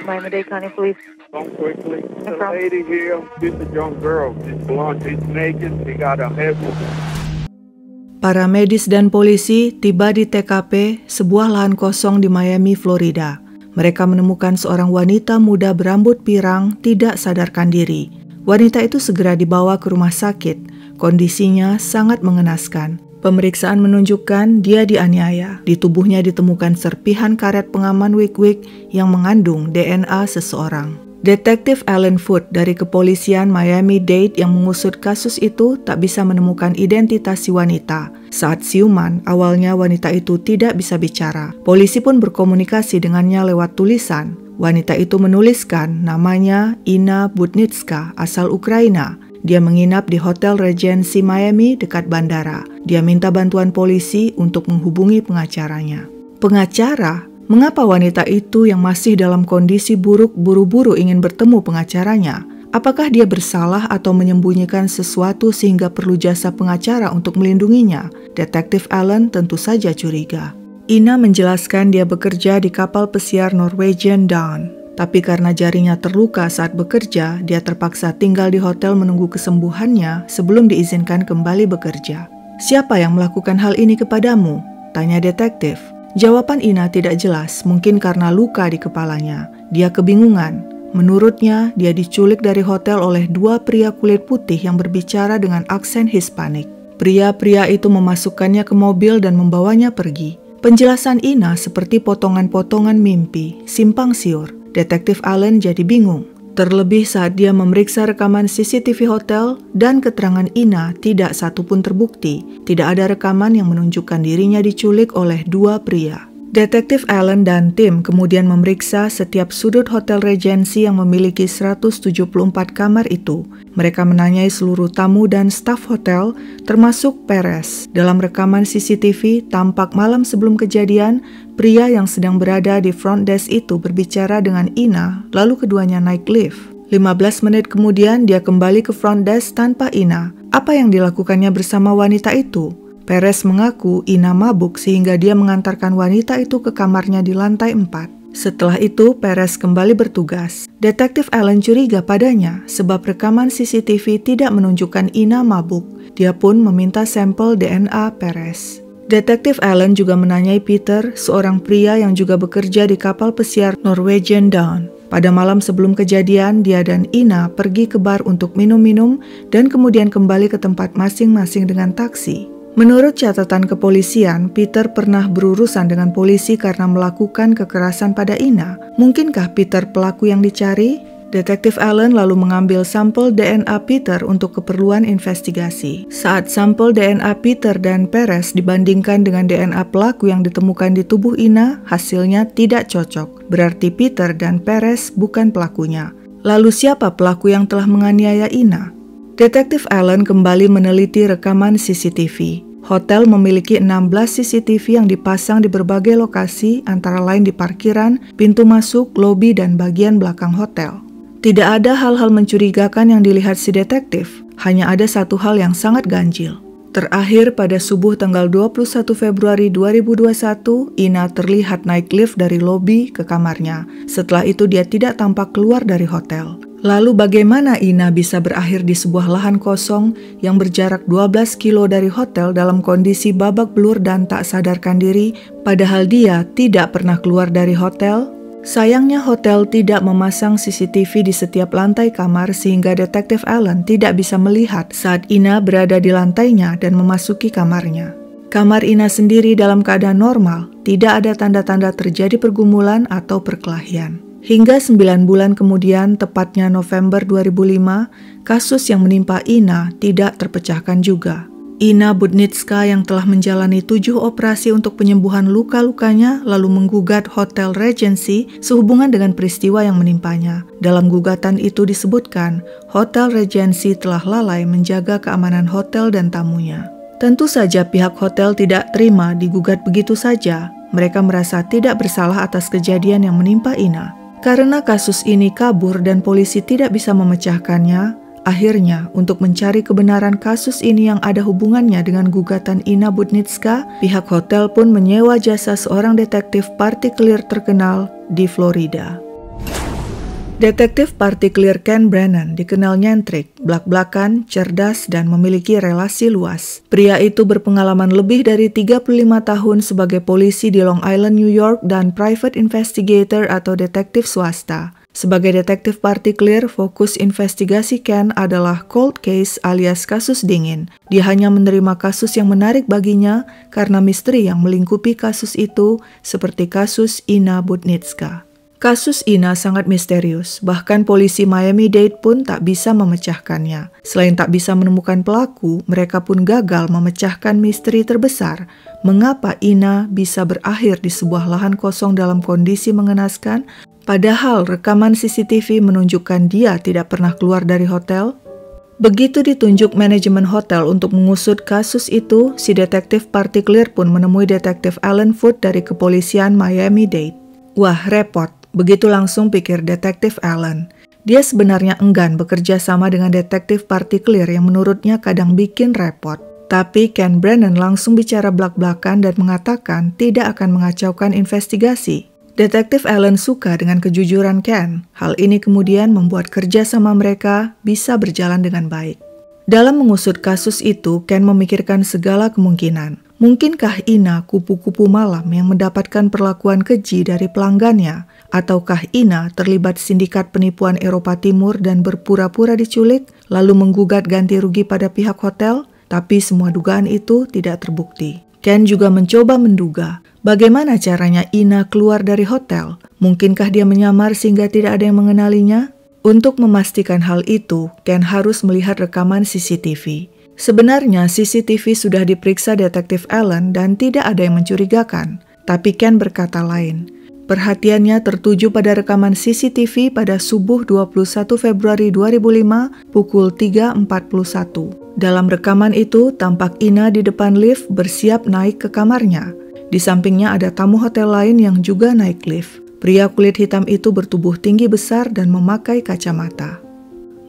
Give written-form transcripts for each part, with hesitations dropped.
Miami-Dade County Police. Come quickly. The problem. lady here, this is a young girl. She's blonde, she's naked, she got a head wound. Para medis dan polisi tiba di TKP, sebuah lahan kosong di Miami, Florida. Mereka menemukan seorang wanita muda berambut pirang tidak sadarkan diri. Wanita itu segera dibawa ke rumah sakit. Kondisinya sangat mengenaskan. Pemeriksaan menunjukkan dia dianiaya. Di tubuhnya ditemukan serpihan karet pengaman wig-wig yang mengandung DNA seseorang. Detektif Alan Foot dari kepolisian Miami-Dade yang mengusut kasus itu tak bisa menemukan identitas si wanita. Saat siuman, awalnya wanita itu tidak bisa bicara. Polisi pun berkomunikasi dengannya lewat tulisan. Wanita itu menuliskan namanya Inna Budnitska, asal Ukraina. Dia menginap di Hotel Regency Miami dekat bandara. Dia minta bantuan polisi untuk menghubungi pengacaranya. Pengacara? Mengapa wanita itu yang masih dalam kondisi buruk buru-buru ingin bertemu pengacaranya? Apakah dia bersalah atau menyembunyikan sesuatu sehingga perlu jasa pengacara untuk melindunginya? Detektif Allen tentu saja curiga. Ina menjelaskan dia bekerja di kapal pesiar Norwegian Dawn. Tapi karena jarinya terluka saat bekerja, dia terpaksa tinggal di hotel menunggu kesembuhannya sebelum diizinkan kembali bekerja. Siapa yang melakukan hal ini kepadamu? Tanya detektif. Jawaban Ina tidak jelas, mungkin karena luka di kepalanya. Dia kebingungan. Menurutnya, dia diculik dari hotel oleh dua pria kulit putih yang berbicara dengan aksen Hispanik. Pria-pria itu memasukkannya ke mobil dan membawanya pergi. Penjelasan Ina seperti potongan-potongan mimpi, simpang siur. Detektif Allen jadi bingung. Terlebih saat dia memeriksa rekaman CCTV hotel dan keterangan Ina tidak satu pun terbukti. Tidak ada rekaman yang menunjukkan dirinya diculik oleh dua pria. Detektif Allen dan tim kemudian memeriksa setiap sudut Hotel Regency yang memiliki 174 kamar itu. Mereka menanyai seluruh tamu dan staf hotel, termasuk Perez. Dalam rekaman CCTV, tampak malam sebelum kejadian, pria yang sedang berada di front desk itu berbicara dengan Ina, lalu keduanya naik lift. 15 menit kemudian, dia kembali ke front desk tanpa Ina. Apa yang dilakukannya bersama wanita itu? Perez mengaku Ina mabuk sehingga dia mengantarkan wanita itu ke kamarnya di lantai 4. Setelah itu, Perez kembali bertugas. Detektif Allen curiga padanya sebab rekaman CCTV tidak menunjukkan Ina mabuk. Dia pun meminta sampel DNA Perez. Detektif Allen juga menanyai Peter, seorang pria yang juga bekerja di kapal pesiar Norwegian Dawn. Pada malam sebelum kejadian, dia dan Ina pergi ke bar untuk minum-minum dan kemudian kembali ke tempat masing-masing dengan taksi. Menurut catatan kepolisian, Peter pernah berurusan dengan polisi karena melakukan kekerasan pada Ina. Mungkinkah Peter pelaku yang dicari? Detektif Allen lalu mengambil sampel DNA Peter untuk keperluan investigasi. Saat sampel DNA Peter dan Perez dibandingkan dengan DNA pelaku yang ditemukan di tubuh Ina, hasilnya tidak cocok. Berarti Peter dan Perez bukan pelakunya. Lalu siapa pelaku yang telah menganiaya Ina? Detektif Allen kembali meneliti rekaman CCTV. Hotel memiliki 16 CCTV yang dipasang di berbagai lokasi, antara lain di parkiran, pintu masuk, lobi, dan bagian belakang hotel. Tidak ada hal-hal mencurigakan yang dilihat si detektif, hanya ada satu hal yang sangat ganjil. Terakhir pada subuh tanggal 21 Februari 2021, Ina terlihat naik lift dari lobi ke kamarnya. Setelah itu dia tidak tampak keluar dari hotel. Lalu bagaimana Ina bisa berakhir di sebuah lahan kosong yang berjarak 12 kilo dari hotel dalam kondisi babak belur dan tak sadarkan diri, padahal dia tidak pernah keluar dari hotel? Sayangnya hotel tidak memasang CCTV di setiap lantai kamar sehingga detektif Allen tidak bisa melihat saat Ina berada di lantainya dan memasuki kamarnya. Kamar Ina sendiri dalam keadaan normal, tidak ada tanda-tanda terjadi pergumulan atau perkelahian. Hingga 9 bulan kemudian, tepatnya November 2005, kasus yang menimpa Ina tidak terpecahkan juga. Inna Budnitska yang telah menjalani 7 operasi untuk penyembuhan luka-lukanya lalu menggugat Hotel Regency sehubungan dengan peristiwa yang menimpanya. Dalam gugatan itu disebutkan, Hotel Regency telah lalai menjaga keamanan hotel dan tamunya. Tentu saja pihak hotel tidak terima digugat begitu saja. Mereka merasa tidak bersalah atas kejadian yang menimpa Ina. Karena kasus ini kabur dan polisi tidak bisa memecahkannya, akhirnya untuk mencari kebenaran kasus ini yang ada hubungannya dengan gugatan Inna Budnitska, pihak hotel pun menyewa jasa seorang detektif partikelir terkenal di Florida. Detektif partikelir Ken Brennan dikenal nyentrik, blak-blakan, cerdas, dan memiliki relasi luas. Pria itu berpengalaman lebih dari 35 tahun sebagai polisi di Long Island, New York, dan private investigator atau detektif swasta. Sebagai detektif partikelir, fokus investigasi Ken adalah cold case alias kasus dingin. Dia hanya menerima kasus yang menarik baginya karena misteri yang melingkupi kasus itu, seperti kasus Ina Budnitska. Kasus Ina sangat misterius, bahkan polisi Miami-Dade pun tak bisa memecahkannya. Selain tak bisa menemukan pelaku, mereka pun gagal memecahkan misteri terbesar. Mengapa Ina bisa berakhir di sebuah lahan kosong dalam kondisi mengenaskan, padahal rekaman CCTV menunjukkan dia tidak pernah keluar dari hotel? Begitu ditunjuk manajemen hotel untuk mengusut kasus itu, si detektif partikelir pun menemui detektif Alan Foot dari kepolisian Miami-Dade. Wah, repot. Begitu langsung pikir detektif Alan. Dia sebenarnya enggan bekerja sama dengan detektif partikelir yang menurutnya kadang bikin repot. Tapi Ken Brennan langsung bicara blak-blakan dan mengatakan tidak akan mengacaukan investigasi. Detektif Alan suka dengan kejujuran Ken. Hal ini kemudian membuat kerja sama mereka bisa berjalan dengan baik. Dalam mengusut kasus itu, Ken memikirkan segala kemungkinan. Mungkinkah Ina kupu-kupu malam yang mendapatkan perlakuan keji dari pelanggannya? Ataukah Ina terlibat sindikat penipuan Eropa Timur dan berpura-pura diculik, lalu menggugat ganti rugi pada pihak hotel? Tapi semua dugaan itu tidak terbukti. Ken juga mencoba menduga, bagaimana caranya Ina keluar dari hotel? Mungkinkah dia menyamar sehingga tidak ada yang mengenalinya? Untuk memastikan hal itu, Ken harus melihat rekaman CCTV. Sebenarnya CCTV sudah diperiksa detektif Allen dan tidak ada yang mencurigakan. Tapi Ken berkata lain. Perhatiannya tertuju pada rekaman CCTV pada subuh 21 Februari 2005 pukul 3.41. Dalam rekaman itu, tampak Ina di depan lift bersiap naik ke kamarnya. Di sampingnya ada tamu hotel lain yang juga naik lift. Pria kulit hitam itu bertubuh tinggi besar dan memakai kacamata.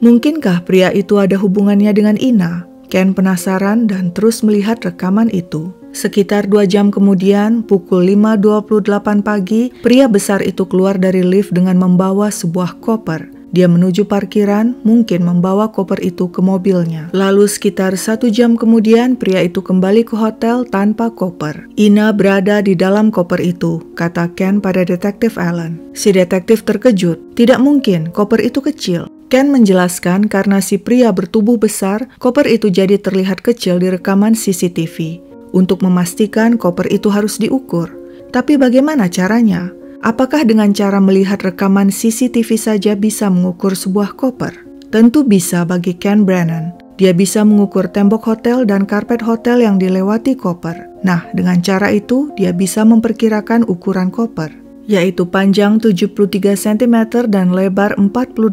Mungkinkah pria itu ada hubungannya dengan Ina? Ken penasaran dan terus melihat rekaman itu. Sekitar 2 jam kemudian, pukul 5.28 pagi, pria besar itu keluar dari lift dengan membawa sebuah koper. Dia menuju parkiran, mungkin membawa koper itu ke mobilnya. Lalu sekitar 1 jam kemudian, pria itu kembali ke hotel tanpa koper. Ina berada di dalam koper itu, kata Ken pada detektif Allen. Si detektif terkejut. Tidak mungkin, koper itu kecil. Ken menjelaskan karena si pria bertubuh besar, koper itu jadi terlihat kecil di rekaman CCTV. Untuk memastikan koper itu harus diukur. Tapi bagaimana caranya? Apakah dengan cara melihat rekaman CCTV saja bisa mengukur sebuah koper? Tentu bisa bagi Ken Brennan. Dia bisa mengukur tembok hotel dan karpet hotel yang dilewati koper. Nah, dengan cara itu dia bisa memperkirakan ukuran koper, yaitu panjang 73 cm dan lebar 48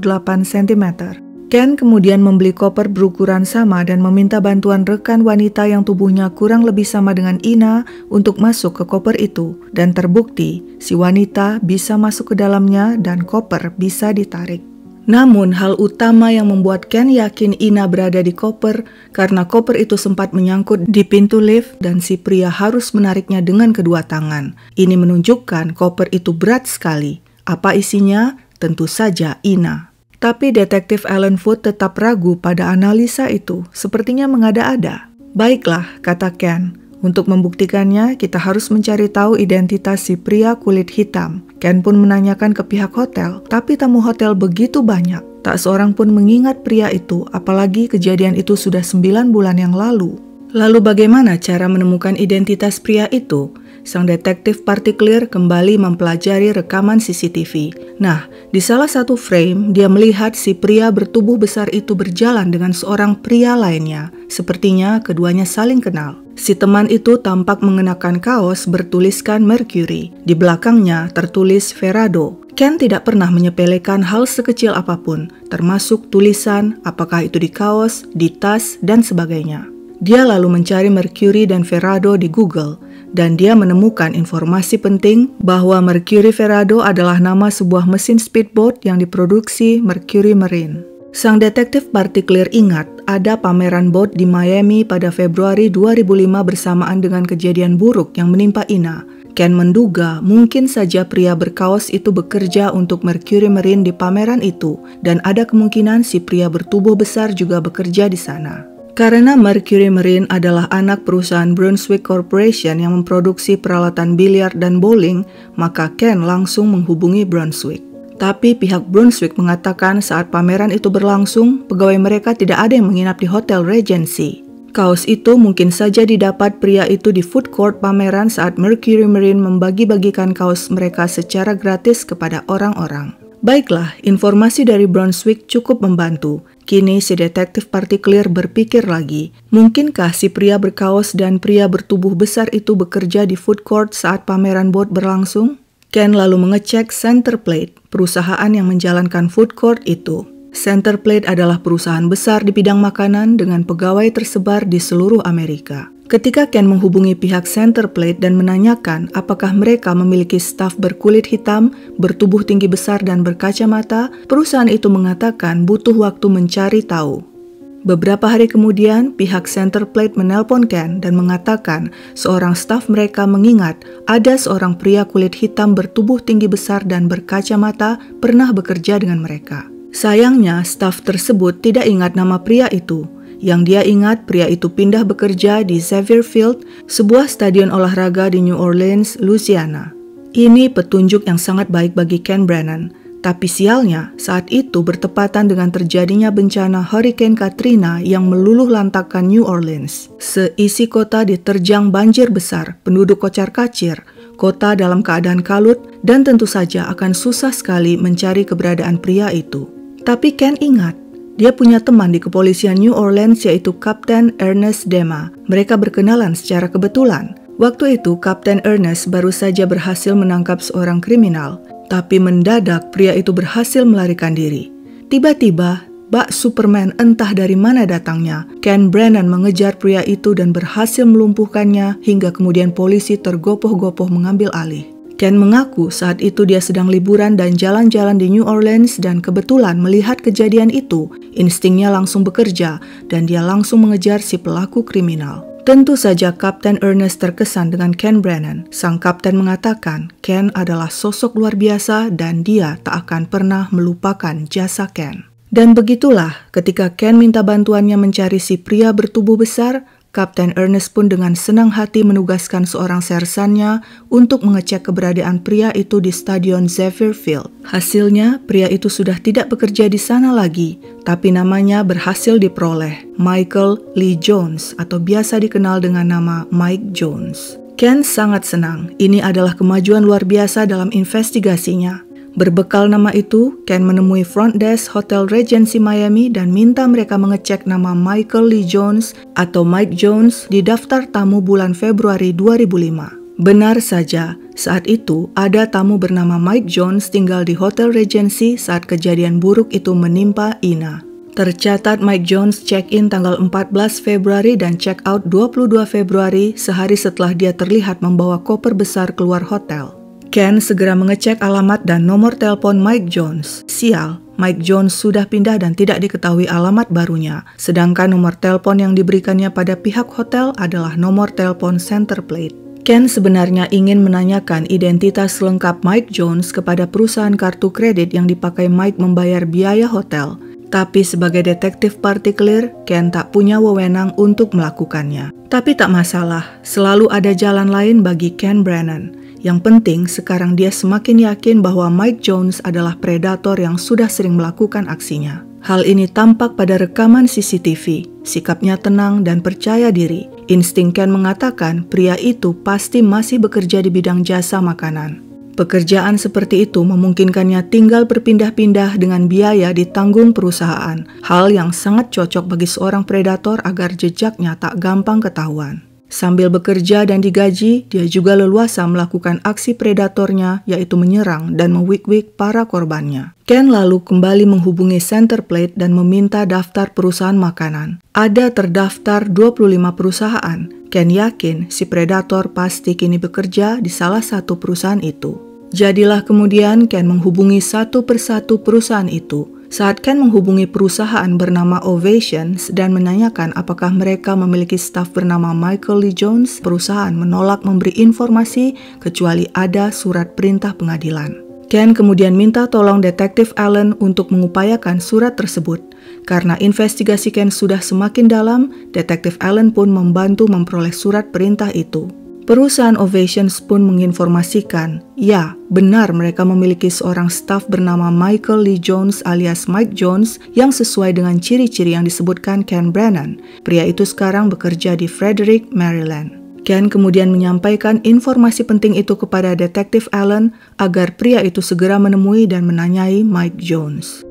cm. Ken kemudian membeli koper berukuran sama dan meminta bantuan rekan wanita yang tubuhnya kurang lebih sama dengan Ina untuk masuk ke koper itu. Dan terbukti, si wanita bisa masuk ke dalamnya dan koper bisa ditarik. Namun hal utama yang membuat Ken yakin Ina berada di koper karena koper itu sempat menyangkut di pintu lift dan si pria harus menariknya dengan kedua tangan. Ini menunjukkan koper itu berat sekali. Apa isinya? Tentu saja Ina. Tapi detektif Alan Foot tetap ragu pada analisa itu, sepertinya mengada-ada. Baiklah, kata Ken. Untuk membuktikannya, kita harus mencari tahu identitas si pria kulit hitam. Ken pun menanyakan ke pihak hotel, tapi tamu hotel begitu banyak. Tak seorang pun mengingat pria itu, apalagi kejadian itu sudah 9 bulan yang lalu. Lalu bagaimana cara menemukan identitas pria itu? Sang detektif partikelir kembali mempelajari rekaman CCTV. Nah, di salah satu frame, dia melihat si pria bertubuh besar itu berjalan dengan seorang pria lainnya. Sepertinya keduanya saling kenal. Si teman itu tampak mengenakan kaos bertuliskan Mercury. Di belakangnya tertulis Verado. Ken tidak pernah menyepelekan hal sekecil apapun, termasuk tulisan, apakah itu di kaos, di tas, dan sebagainya. Dia lalu mencari Mercury dan Verado di Google, dan dia menemukan informasi penting bahwa Mercury Verado adalah nama sebuah mesin speedboat yang diproduksi Mercury Marine. Sang detektif partikelir ingat ada pameran boat di Miami pada Februari 2005 bersamaan dengan kejadian buruk yang menimpa Ina. Ken menduga mungkin saja pria berkaos itu bekerja untuk Mercury Marine di pameran itu dan ada kemungkinan si pria bertubuh besar juga bekerja di sana. Karena Mercury Marine adalah anak perusahaan Brunswick Corporation yang memproduksi peralatan biliar dan bowling, maka Ken langsung menghubungi Brunswick. Tapi pihak Brunswick mengatakan saat pameran itu berlangsung, pegawai mereka tidak ada yang menginap di Hotel Regency. Kaos itu mungkin saja didapat pria itu di food court pameran saat Mercury Marine membagi-bagikan kaos mereka secara gratis kepada orang-orang. Baiklah, informasi dari Brunswick cukup membantu. Kini si detektif partikelir berpikir lagi, mungkinkah si pria berkaos dan pria bertubuh besar itu bekerja di food court saat pameran boat berlangsung? Ken lalu mengecek Centerplate, perusahaan yang menjalankan food court itu. Centerplate adalah perusahaan besar di bidang makanan dengan pegawai tersebar di seluruh Amerika. Ketika Ken menghubungi pihak Centerplate dan menanyakan apakah mereka memiliki staf berkulit hitam, bertubuh tinggi besar dan berkacamata, perusahaan itu mengatakan butuh waktu mencari tahu. Beberapa hari kemudian, pihak Centerplate menelpon Ken dan mengatakan seorang staf mereka mengingat ada seorang pria kulit hitam bertubuh tinggi besar dan berkacamata pernah bekerja dengan mereka. Sayangnya, staf tersebut tidak ingat nama pria itu. Yang dia ingat, pria itu pindah bekerja di Xavier Field, sebuah stadion olahraga di New Orleans, Louisiana. Ini petunjuk yang sangat baik bagi Ken Brannon. Tapi sialnya, saat itu bertepatan dengan terjadinya bencana Hurricane Katrina yang meluluh lantakkan New Orleans. Seisi kota diterjang banjir besar, penduduk kocar-kacir, kota dalam keadaan kalut, dan tentu saja akan susah sekali mencari keberadaan pria itu. Tapi Ken ingat, dia punya teman di kepolisian New Orleans yaitu Kapten Ernest Dema. Mereka berkenalan secara kebetulan. Waktu itu Kapten Ernest baru saja berhasil menangkap seorang kriminal, tapi mendadak pria itu berhasil melarikan diri. Tiba-tiba, bak Superman entah dari mana datangnya, Ken Brannon mengejar pria itu dan berhasil melumpuhkannya hingga kemudian polisi tergopoh-gopoh mengambil alih. Ken mengaku saat itu dia sedang liburan dan jalan-jalan di New Orleans dan kebetulan melihat kejadian itu, instingnya langsung bekerja dan dia langsung mengejar si pelaku kriminal. Tentu saja Kapten Ernest terkesan dengan Ken Brannon. Sang kapten mengatakan Ken adalah sosok luar biasa dan dia tak akan pernah melupakan jasa Ken. Dan begitulah ketika Ken minta bantuannya mencari si pria bertubuh besar, Kapten Ernest pun dengan senang hati menugaskan seorang sersannya untuk mengecek keberadaan pria itu di Stadion Xavier Field. Hasilnya, pria itu sudah tidak bekerja di sana lagi, tapi namanya berhasil diperoleh, Michael Lee Jones atau biasa dikenal dengan nama Mike Jones. Ken sangat senang, ini adalah kemajuan luar biasa dalam investigasinya. Berbekal nama itu, Ken menemui front desk Hotel Regency Miami dan minta mereka mengecek nama Michael Lee Jones atau Mike Jones di daftar tamu bulan Februari 2005. Benar saja, saat itu ada tamu bernama Mike Jones tinggal di Hotel Regency saat kejadian buruk itu menimpa Ina. Tercatat Mike Jones check-in tanggal 14 Februari dan check-out 22 Februari sehari setelah dia terlihat membawa koper besar keluar hotel. Ken segera mengecek alamat dan nomor telepon Mike Jones. Sial, Mike Jones sudah pindah dan tidak diketahui alamat barunya, sedangkan nomor telepon yang diberikannya pada pihak hotel adalah nomor telepon Centerplate. Ken sebenarnya ingin menanyakan identitas lengkap Mike Jones kepada perusahaan kartu kredit yang dipakai Mike membayar biaya hotel. Tapi sebagai detektif partikelir, Ken tak punya wewenang untuk melakukannya. Tapi tak masalah, selalu ada jalan lain bagi Ken Brannon. Yang penting sekarang dia semakin yakin bahwa Mike Jones adalah predator yang sudah sering melakukan aksinya. Hal ini tampak pada rekaman CCTV. Sikapnya tenang dan percaya diri. Insting Ken mengatakan pria itu pasti masih bekerja di bidang jasa makanan. Pekerjaan seperti itu memungkinkannya tinggal berpindah-pindah dengan biaya ditanggung perusahaan. Hal yang sangat cocok bagi seorang predator agar jejaknya tak gampang ketahuan. Sambil bekerja dan digaji, dia juga leluasa melakukan aksi predatornya, yaitu menyerang dan mewik-wik para korbannya. Ken lalu kembali menghubungi Centerplate dan meminta daftar perusahaan makanan. Ada terdaftar 25 perusahaan. Ken yakin si predator pasti kini bekerja di salah satu perusahaan itu. Jadilah kemudian Ken menghubungi satu persatu perusahaan itu. Saat Ken menghubungi perusahaan bernama Ovations dan menanyakan apakah mereka memiliki staf bernama Michael Lee Jones, perusahaan menolak memberi informasi kecuali ada surat perintah pengadilan. Ken kemudian minta tolong Detektif Allen untuk mengupayakan surat tersebut. Karena investigasi Ken sudah semakin dalam, Detektif Allen pun membantu memperoleh surat perintah itu. Perusahaan Ovations pun menginformasikan, ya, benar mereka memiliki seorang staf bernama Michael Lee Jones alias Mike Jones yang sesuai dengan ciri-ciri yang disebutkan Ken Brannon. Pria itu sekarang bekerja di Frederick, Maryland. Ken kemudian menyampaikan informasi penting itu kepada Detektif Allen agar pria itu segera menemui dan menanyai Mike Jones.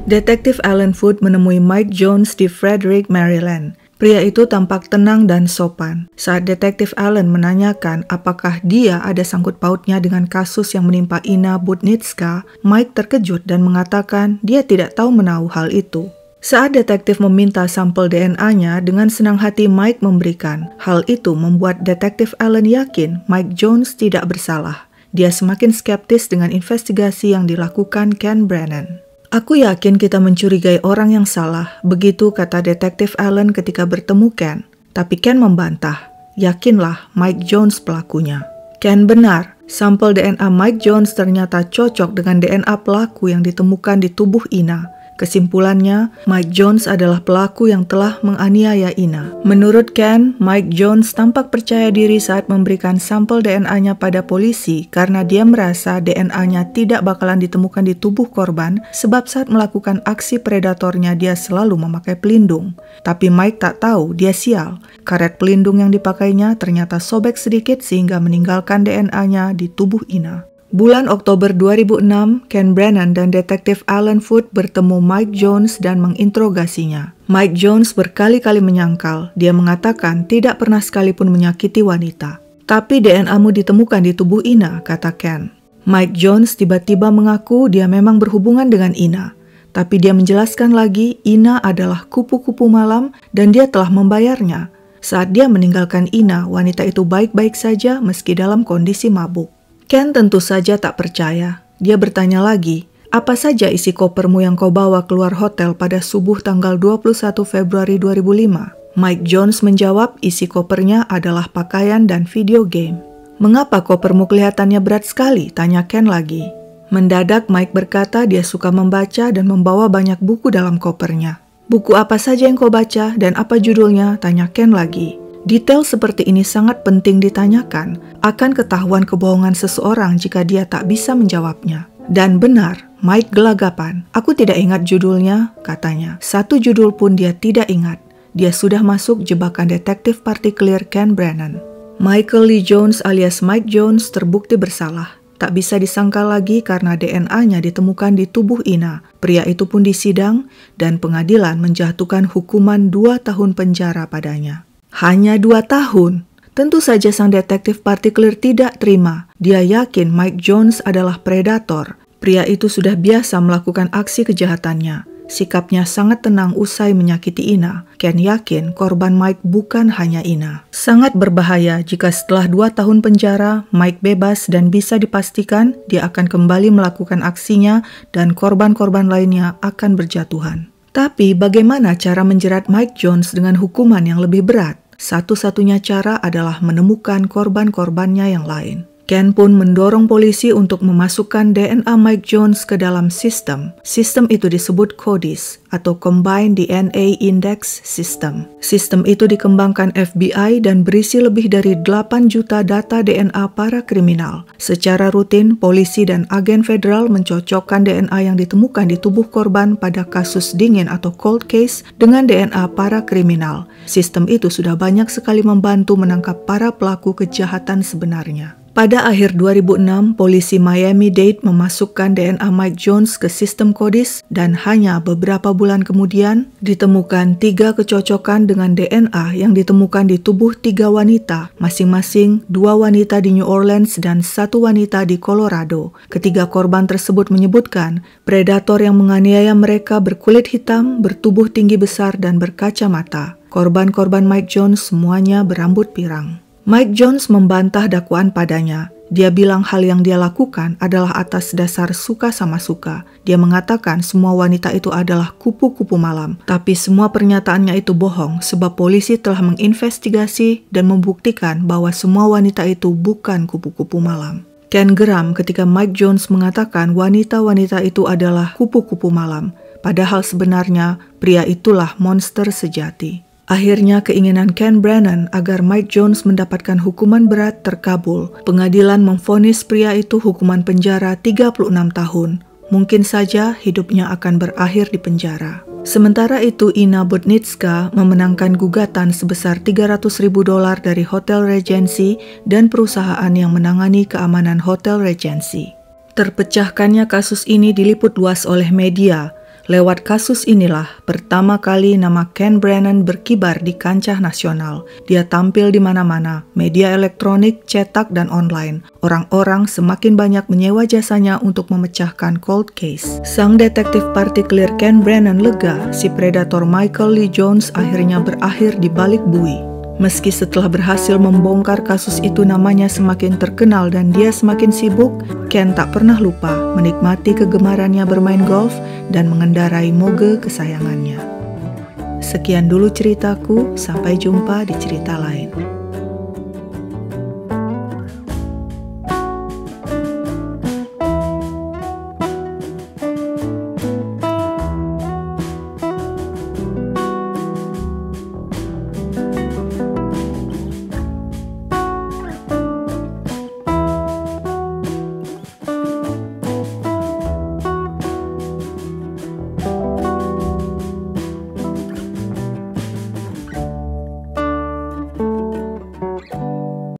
Detektif Allen Foot menemui Mike Jones di Frederick, Maryland. Pria itu tampak tenang dan sopan. Saat Detektif Allen menanyakan apakah dia ada sangkut pautnya dengan kasus yang menimpa Ina Budnitska, Mike terkejut dan mengatakan dia tidak tahu menahu hal itu. Saat detektif meminta sampel DNA-nya, dengan senang hati Mike memberikan. Hal itu membuat Detektif Allen yakin Mike Jones tidak bersalah. Dia semakin skeptis dengan investigasi yang dilakukan Ken Brannon. Aku yakin kita mencurigai orang yang salah, begitu kata Detektif Allen ketika bertemu Ken. Tapi Ken membantah, yakinlah Mike Jones pelakunya. Ken benar, sampel DNA Mike Jones ternyata cocok dengan DNA pelaku yang ditemukan di tubuh Ina. Kesimpulannya, Mike Jones adalah pelaku yang telah menganiaya Ina. Menurut Ken, Mike Jones tampak percaya diri saat memberikan sampel DNA-nya pada polisi karena dia merasa DNA-nya tidak bakalan ditemukan di tubuh korban sebab saat melakukan aksi predatornya dia selalu memakai pelindung. Tapi Mike tak tahu dia sial. Karet pelindung yang dipakainya ternyata sobek sedikit sehingga meninggalkan DNA-nya di tubuh Ina. Bulan Oktober 2006, Ken Brannon dan Detektif Allen Foot bertemu Mike Jones dan menginterogasinya. Mike Jones berkali-kali menyangkal. Dia mengatakan tidak pernah sekalipun menyakiti wanita. Tapi DNA-mu ditemukan di tubuh Ina, kata Ken. Mike Jones tiba-tiba mengaku dia memang berhubungan dengan Ina. Tapi dia menjelaskan lagi, Ina adalah kupu-kupu malam dan dia telah membayarnya. Saat dia meninggalkan Ina, wanita itu baik-baik saja meski dalam kondisi mabuk. Ken tentu saja tak percaya. Dia bertanya lagi, apa saja isi kopermu yang kau bawa keluar hotel pada subuh tanggal 21 Februari 2005? Mike Jones menjawab isi kopernya adalah pakaian dan video game. Mengapa kopermu kelihatannya berat sekali? Tanya Ken lagi. Mendadak Mike berkata dia suka membaca dan membawa banyak buku dalam kopernya. Buku apa saja yang kau baca dan apa judulnya? Tanya Ken lagi. Detail seperti ini sangat penting ditanyakan, akan ketahuan kebohongan seseorang jika dia tak bisa menjawabnya. Dan benar, Mike gelagapan. Aku tidak ingat judulnya, katanya. Satu judul pun dia tidak ingat. Dia sudah masuk jebakan detektif partikelir Ken Brannon. Michael Lee Jones alias Mike Jones terbukti bersalah. Tak bisa disangkal lagi karena DNA-nya ditemukan di tubuh Ina. Pria itu pun disidang dan pengadilan menjatuhkan hukuman 2 tahun penjara padanya. Hanya 2 tahun. Tentu saja sang detektif partikelir tidak terima. Dia yakin Mike Jones adalah predator. Pria itu sudah biasa melakukan aksi kejahatannya. Sikapnya sangat tenang usai menyakiti Ina. Ken yakin korban Mike bukan hanya Ina. Sangat berbahaya jika setelah 2 tahun penjara, Mike bebas dan bisa dipastikan dia akan kembali melakukan aksinya dan korban-korban lainnya akan berjatuhan. Tapi bagaimana cara menjerat Mike Jones dengan hukuman yang lebih berat? Satu-satunya cara adalah menemukan korban-korbannya yang lain. Ken pun mendorong polisi untuk memasukkan DNA Mike Jones ke dalam sistem. Sistem itu disebut CODIS atau Combined DNA Index System. Sistem itu dikembangkan FBI dan berisi lebih dari 8 juta data DNA para kriminal. Secara rutin, polisi dan agen federal mencocokkan DNA yang ditemukan di tubuh korban pada kasus dingin atau cold case dengan DNA para kriminal. Sistem itu sudah banyak sekali membantu menangkap para pelaku kejahatan sebenarnya. Pada akhir 2006, polisi Miami-Dade memasukkan DNA Mike Jones ke sistem CODIS dan hanya beberapa bulan kemudian ditemukan 3 kecocokan dengan DNA yang ditemukan di tubuh 3 wanita, masing-masing 2 wanita di New Orleans dan 1 wanita di Colorado. Ketiga korban tersebut menyebutkan predator yang menganiaya mereka berkulit hitam, bertubuh tinggi besar, dan berkacamata. Korban-korban Mike Jones semuanya berambut pirang. Mike Jones membantah dakwaan padanya. Dia bilang hal yang dia lakukan adalah atas dasar suka sama suka. Dia mengatakan semua wanita itu adalah kupu-kupu malam. Tapi semua pernyataannya itu bohong sebab polisi telah menginvestigasi dan membuktikan bahwa semua wanita itu bukan kupu-kupu malam. Ken geram ketika Mike Jones mengatakan wanita-wanita itu adalah kupu-kupu malam. Padahal sebenarnya pria itulah monster sejati. Akhirnya keinginan Ken Brennan agar Mike Jones mendapatkan hukuman berat terkabul. Pengadilan memvonis pria itu hukuman penjara 36 tahun. Mungkin saja hidupnya akan berakhir di penjara. Sementara itu Ina Budnitska memenangkan gugatan sebesar $300.000 dari Hotel Regency dan perusahaan yang menangani keamanan Hotel Regency. Terpecahkannya kasus ini diliput luas oleh media. Lewat kasus inilah pertama kali nama Ken Brennan berkibar di kancah nasional. Dia tampil di mana-mana, media elektronik, cetak, dan online. Orang-orang semakin banyak menyewa jasanya untuk memecahkan cold case. Sang detektif partikelir Ken Brennan lega si predator Michael Lee Jones akhirnya berakhir di balik bui. Meski setelah berhasil membongkar kasus itu namanya semakin terkenal dan dia semakin sibuk, Ken tak pernah lupa menikmati kegemarannya bermain golf dan mengendarai moge kesayangannya. Sekian dulu ceritaku, sampai jumpa di cerita lain.